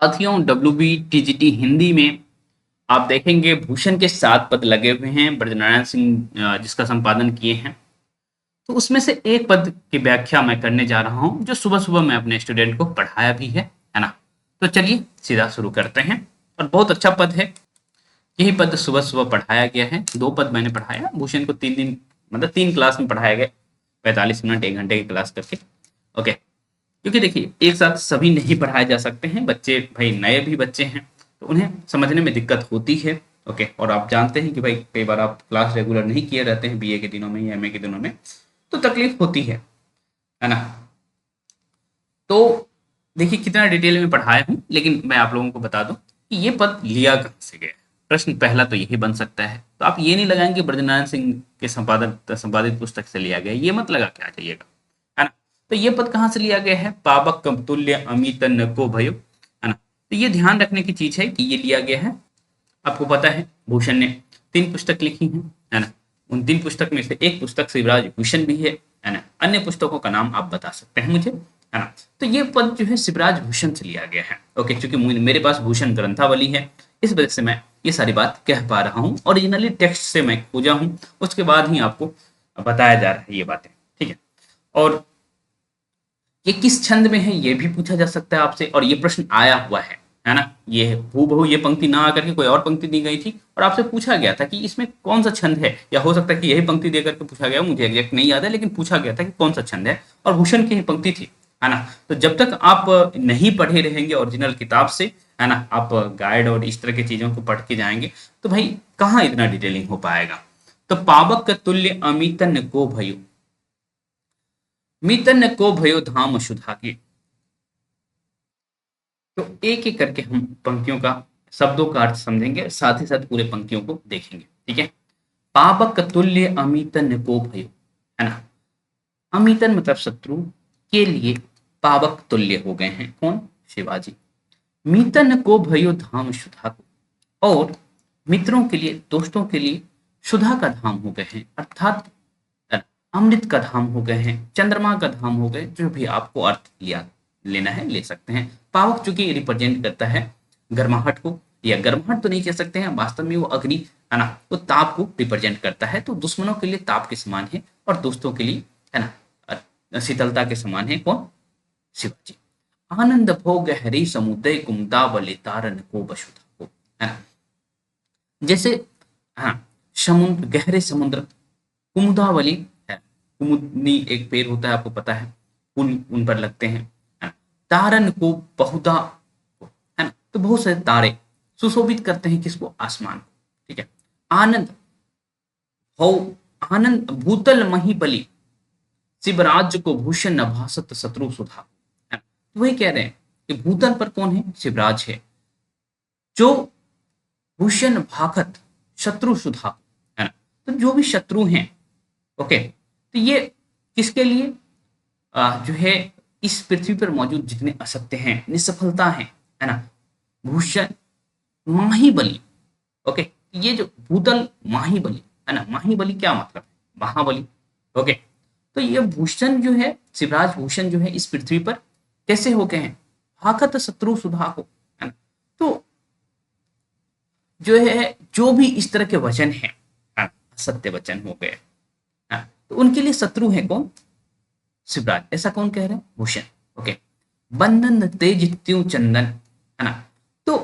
साथियों WBTGT हिंदी में आप देखेंगे भूषण के 7 पद लगे हुए हैं ब्रजनारायण सिंह जिसका संपादन किए हैं। तो उसमें से एक पद की व्याख्या मैं करने जा रहा हूं जो सुबह सुबह मैं अपने स्टूडेंट को पढ़ाया भी है ना। तो चलिए सीधा शुरू करते हैं। और बहुत अच्छा पद है। यही पद सुबह सुबह पढ़ाया गया है। 2 पद मैंने पढ़ाया भूषण को 3 दिन मतलब 3 क्लास में पढ़ाया गया। 45 मिनट 1 घंटे की क्लास करके। ओके। क्योंकि देखिए एक साथ सभी नहीं पढ़ाए जा सकते हैं। बच्चे भाई नए भी बच्चे हैं तो उन्हें समझने में दिक्कत होती है। ओके। और आप जानते हैं कि भाई कई बार आप क्लास रेगुलर नहीं किए रहते हैं बीए के दिनों में या एमए के दिनों में, तो तकलीफ होती है ना। तो देखिए कितना डिटेल में पढ़ाया हूँ, लेकिन मैं आप लोगों को बता दूं कि ये पद लिया कहाँ से गया है। प्रश्न पहला तो यही बन सकता है। तो आप ये नहीं लगाएंगे ब्रजनारायण सिंह के संपादित पुस्तक से लिया गया, ये मत लगा के आ जाइएगा, है ना। तो ये पद कहाँ से लिया गया है? पावक तुल्य अमित न को भयो, है ना। तो ये ध्यान रखने की चीज है कि ये लिया गया है। आपको पता है भूषण ने 3 पुस्तक लिखी हैं, है ना। उन 3 पुस्तक में से एक पुस्तक शिवराज भूषण भी है ना। अन्य पुस्तकों का नाम आप बता सकते हैं मुझे, है ना। तो ये पद जो है शिवराज भूषण से लिया गया है। ओके। क्योंकि मेरे पास भूषण ग्रंथावली है, इस वजह से मैं ये सारी बात कह पा रहा हूँ। ओरिजिनली टेक्स्ट से मैं खोजा हूँ, उसके बाद ही आपको बताया जा रहा है ये बातें, ठीक है। और ये किस छंद में है ये भी पूछा जा सकता है आपसे, और ये प्रश्न आया हुआ है ना। ये हूबहू ये पंक्ति ना आकर के कोई और पंक्ति दी गई थी और आपसे पूछा गया था कि इसमें कौन सा छंद है, या हो सकता है कि यही पंक्ति देकर के पूछा गया, मुझे एग्जैक्ट नहीं याद है, लेकिन पूछा गया था कि कौन सा छंद है और भूषण की ही पंक्ति थी, है ना। तो जब तक आप नहीं पढ़े रहेंगे ओरिजिनल किताब से, है ना, आप गाइड और इस तरह की चीजों को पढ़ के जाएंगे तो भाई कहाँ इतना डिटेलिंग हो पाएगा। तो पावक तुल्य अमितन को भयो, मीतन को भयो धाम सुधा के। तो एक एक करके हम पंक्तियों का शब्दों का अर्थ समझेंगे, साथ ही साथ पूरे पंक्तियों को देखेंगे, ठीक है। पावक तुल्य अमितन को भयो, है ना। अमितन मतलब शत्रु के लिए पावक तुल्य हो गए हैं कौन? शिवाजी। मीतन को भयो धाम सुधा को, और मित्रों के लिए दोस्तों के लिए सुधा का धाम हो गए हैं, अर्थात अमृत का धाम हो गए हैं, चंद्रमा का धाम हो गए, जो भी आपको अर्थ लिया लेना है ले सकते हैं। पावक चूंकि रिप्रेजेंट करता है गर्माहट को, या गर्माहट तो नहीं कह सकते हैं, वास्तव में वो अग्नि, है ना, वो ताप को रिप्रेजेंट करता है। तो दुश्मनों के लिए ताप के समान है और दोस्तों के लिए, है ना, शीतलता के समान है कौन? शिवाजी। आनंद भोग हरि समुदय कुमदा बलि तारन को बसुधा को, है ना। जैसे हाँ, समुद्र, गहरे समुद्र, कुमुदावली है। कुमुदनी एक पेड़ होता है, आपको पता है, उन पर लगते हैं, है ना? तारन को बहुधा को, है ना। तो बहुत सारे तारे सुशोभित करते हैं किसको? आसमान को, ठीक है। आनंद भौ, आनंद भूतल महीबली शिवराज को भूषण नभासत शत्रु सुधा, है ना। तो वही कह रहे हैं कि भूतल पर कौन है? शिवराज है, जो भूषण भाखत शत्रु सुधा, है ना। तो जो भी शत्रु हैं, ओके, तो ये किसके लिए? जो है इस पृथ्वी पर मौजूद जितने असत्य हैं, निसफलता है ना, भूषण माहीबली। ओके। ये जो भूतल माहीबली, है ना, माहीबली क्या मतलब है? महाबली। ओके। तो ये भूषण जो है, शिवराज भूषण जो है इस पृथ्वी पर कैसे हो गए हैं? भाखत शत्रु सुधा को, है ना। तो जो है जो भी इस तरह के वचन है, सत्य वचन हो गए, हाँ, तो उनके लिए शत्रु है कौन? शिवराज। ऐसा कौन कह रहे हैं? भूषण। ओके। बंधन तेज त्यों चंदन, है ना। तो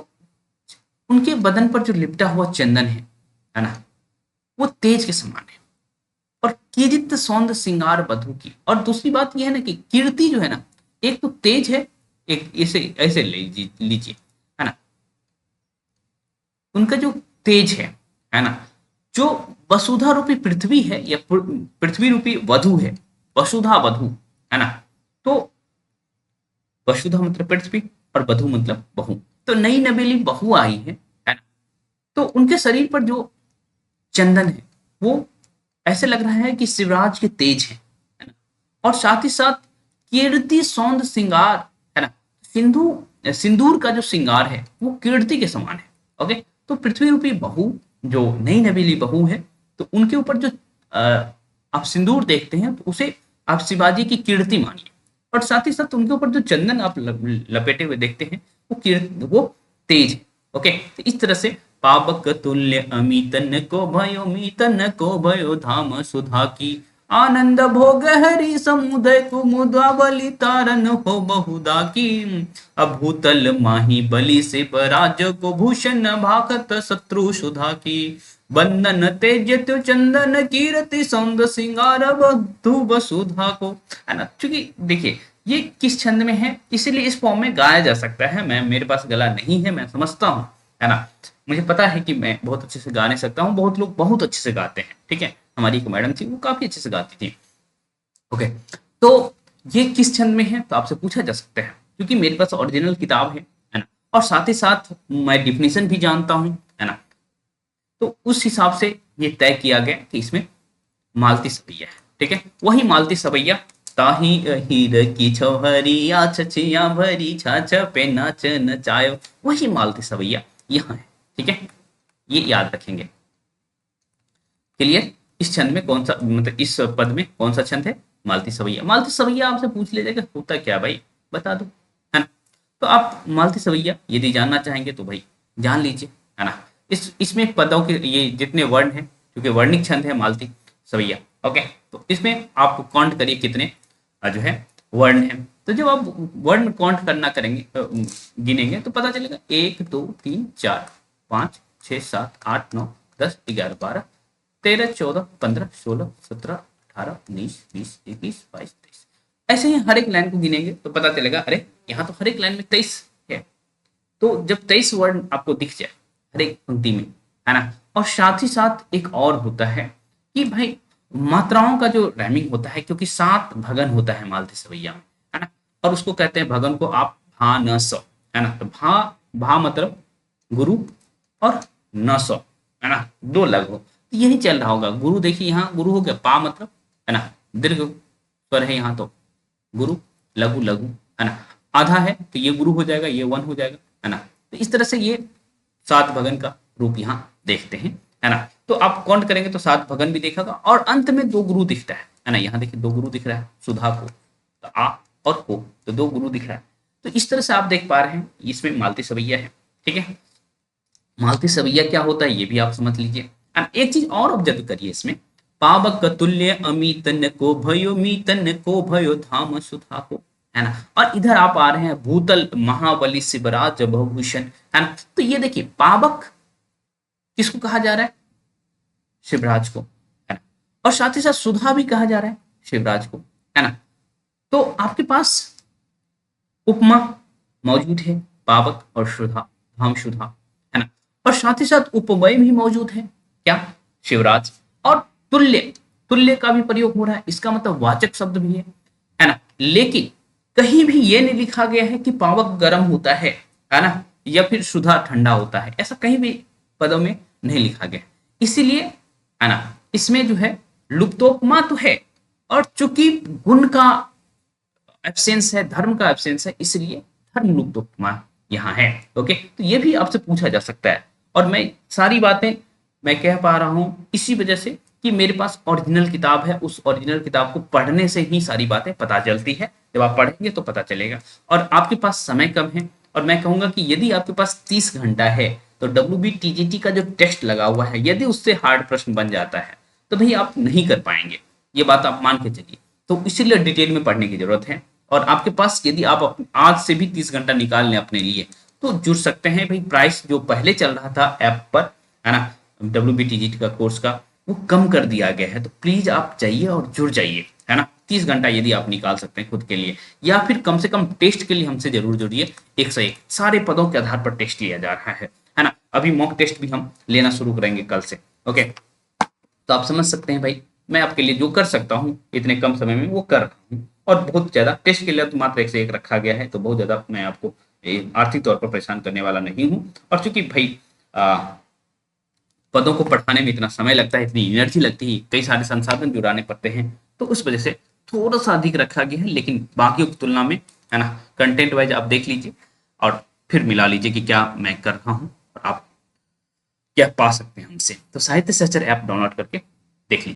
उनके बदन पर जो लिपटा हुआ चंदन है ना, वो तेज के समान है। और कीर्त सौंद सिंगार वधु की। और दूसरी बात यह है ना कि कीर्ति जो है ना, एक तो तेज है, एक ऐसे ऐसे लीजिए, है ना। उनका जो तेज है ना, जो वसुधा रूपी पृथ्वी है, या पृथ्वी रूपी वधु है, वसुधा वधु, है ना। तो वसुधा मतलब पृथ्वी और वधु मतलब बहू। तो नई नवेली बहू आई है ना। तो उनके शरीर पर जो चंदन है वो ऐसे लग रहा है कि शिवराज के तेज है ना। और साथ ही साथ कीर्ति सौंद श्रृंगार, है ना। सिंदूर का जो श्रृंगार है वो कीर्ति के समान है। ओके। तो पृथ्वी रूपी बहू, जो नई नवेली बहू है, तो उनके ऊपर जो आप सिंदूर देखते हैं तो उसे आप शिवाजी की कीर्ति मानिए। और साथ ही साथ उनके ऊपर जो चंदन आप लपेटे हुए देखते हैं वो तेज है। ओके, तो इस तरह से पावक तुल्य अमितन को भयो, मीतन को भयो धाम सुधा की, आनंद भोग हरि समुदय कुमुदावली तारन हो बहुधा की, अभूतल माही बलि से बराज को भूषण भाखत शत्रु सुधा की, बंदन तेज त्यो चंदन कीर्ति सौंद सिंगार बधु वसुधा को। है ना, क्योंकि देखिए ये किस छंद में है, इसीलिए इस फॉर्म में गाया जा सकता है। मैं, मेरे पास गला नहीं है, मैं समझता हूँ, है ना, मुझे पता है कि मैं बहुत अच्छे से गा नहीं सकता हूँ, बहुत लोग बहुत अच्छे से गाते हैं, ठीक है। हमारी एक मैडम थी, वो काफी अच्छे से गाती थी। ओके, तो ये किस छंद में है तो आपसे पूछा जा सकता है, क्योंकि मेरे पास ओरिजिनल किताब है ना, और साथ ही साथ मैं डिफिनीशन भी जानता हूँ, है ना। तो उस हिसाब से ये तय किया गया कि इसमें मालती सवैया है, ठीक है, वही मालती सवैया, ताही हीर की छौहरिया छछिया भरी छाछ पे नाच नचायो, वही मालती सवैया यहाँ है, ठीक है, ये याद रखेंगे। क्लियर, इस छंद में कौन सा, मतलब इस पद में कौन सा छंद है, मालती सवैया। मालती सवैया आपसे पूछ ले जाएगा होता क्या भाई, बता दो, है ना। तो आप मालती सवैया यदि जानना चाहेंगे तो भाई जान लीजिए, है ना। इसमें पदों के ये जितने वर्ण हैं, क्योंकि वर्णिक छंद है मालती सवैया। ओके, तो इसमें आप काउंट करिए कितने जो है वर्ण है। तो जब आप वर्ण काउंट करना करेंगे, गिनेंगे, तो पता चलेगा 1 2 3 4 5 6 7 8 9 10 11 12 13 14 15 16 17 18 19 20 21 22 23, ऐसे ही हर एक लाइन को गिनेंगे तो पता चलेगा, अरे यहाँ तो हर एक लाइन में 23 है। तो जब 23 वर्ण आपको दिख जाए हर एक पंक्ति में, है ना, और साथ ही साथ एक और होता है कि भाई मात्राओं का जो रैमिंग होता है, क्योंकि 7 भगन होता है मालती सवैया में, है ना, और उसको कहते हैं भगन को आप भा न स, है ना। तो भा, भा मतलब गुरु, और न स, है ना, 2 लघु, तो यही चल रहा होगा। गुरु देखिए यहाँ गुरु हो गया, पा मतलब, है ना, दीर्घ स्वर है यहाँ, तो गुरु, लघु लघु, है ना, आधा है तो ये गुरु हो जाएगा, ये वन हो जाएगा, है ना। तो इस तरह से ये 7 भगन का रूप यहाँ देखते हैं, है ना। तो आप काउंट करेंगे तो 7 भगन भी देखेगा, और अंत में 2 गुरु दिखता है ना, यहाँ देखिए 2 गुरु दिख रहा है, सुधा को, तो आ और को, तो 2 गुरु दिख रहा है। तो इस तरह से आप देख पा रहे हैं इसमें मालती सवैया है, ठीक है। मालती सवैया क्या होता है ये भी आप समझ लीजिए। अब एक चीज और ऑब्जर्व करिए इसमें, पावक तुल्य अमीतन को भयो, मीतन को भयो धाम सुधा को, है ना। और इधर आप आ रहे हैं भूतल महाबली शिवराज भूषण, है ना। तो ये देखिए पावक किसको कहा जा रहा है, शिवराज को, है ना, और साथ ही साथ सुधा भी कहा जा रहा है शिवराज को, है ना। तो आपके पास उपमा मौजूद है, पावक और सुधा, धाम सुधा, है ना, और साथ ही साथ उपमेय भी मौजूद है, क्या, शिवराज। और तुल्य, तुल्य का भी प्रयोग हो रहा है, इसका मतलब वाचक शब्द भी है ना। लेकिन कहीं भी ये नहीं लिखा गया है कि पावक गर्म होता है ना, या फिर सुधा ठंडा होता है, ऐसा कहीं भी पदों में नहीं लिखा गया, इसीलिए, है ना, इसमें जो है लुप्तोपमा तो है, और चूंकि गुण का एब्सेंस है, धर्म का एब्सेंस है, इसलिए धर्म लुप्त उपमा यहाँ है। ओके, तो ये भी आपसे पूछा जा सकता है, और मैं सारी बातें मैं कह पा रहा हूँ इसी वजह से कि मेरे पास ओरिजिनल किताब है, उस ओरिजिनल किताब को पढ़ने से ही सारी बातें पता चलती है, जब आप पढ़ेंगे तो पता चलेगा। और आपके पास समय कम है, और मैं कहूंगा कि यदि आपके पास 30 घंटा है तो WBTGT का जो टेस्ट लगा हुआ है, यदि उससे हार्ड प्रश्न बन जाता है तो भाई आप नहीं कर पाएंगे, ये बात आप मान के चलिए। तो इसीलिए डिटेल में पढ़ने की जरूरत है, और आपके पास यदि आप आज से भी 30 घंटा निकाल लें अपने लिए तो जुड़ सकते हैं भाई। प्राइस जो पहले चल रहा था ऐप पर, है ना, WBTGT का कोर्स का, वो कम कर दिया गया है, तो प्लीज आप जाइए और जुड़ जाइए, है ना। 30 घंटा यदि आप निकाल सकते हैं खुद के लिए, या फिर कम से कम टेस्ट के लिए हमसे जरूर जुड़िए। 101 सारे पदों के आधार पर टेस्ट लिया जा रहा है ना। अभी मॉक टेस्ट भी हम लेना शुरू करेंगे कल से। ओके, तो आप समझ सकते हैं भाई, मैं आपके लिए जो कर सकता हूँ इतने कम समय में वो कर रहा हूँ, और बहुत ज्यादा टेस्ट के लिए तो मात्र 101 रखा गया है, तो बहुत ज्यादा मैं आपको आर्थिक तौर पर परेशान करने वाला नहीं हूँ। और चूंकि भाई पदों को पढ़ाने में इतना समय लगता है, इतनी एनर्जी लगती है, कई सारे संसाधन जुटाने पड़ते हैं, तो उस वजह से थोड़ा सा अधिक रखा गया है, लेकिन बाकियों की तुलना में, है ना, कंटेंट वाइज आप देख लीजिए और फिर मिला लीजिए कि क्या मैं कर रहा हूँ और आप क्या पा सकते हैं हमसे। तो साहित्य सर्चर ऐप डाउनलोड करके देख लीजिए।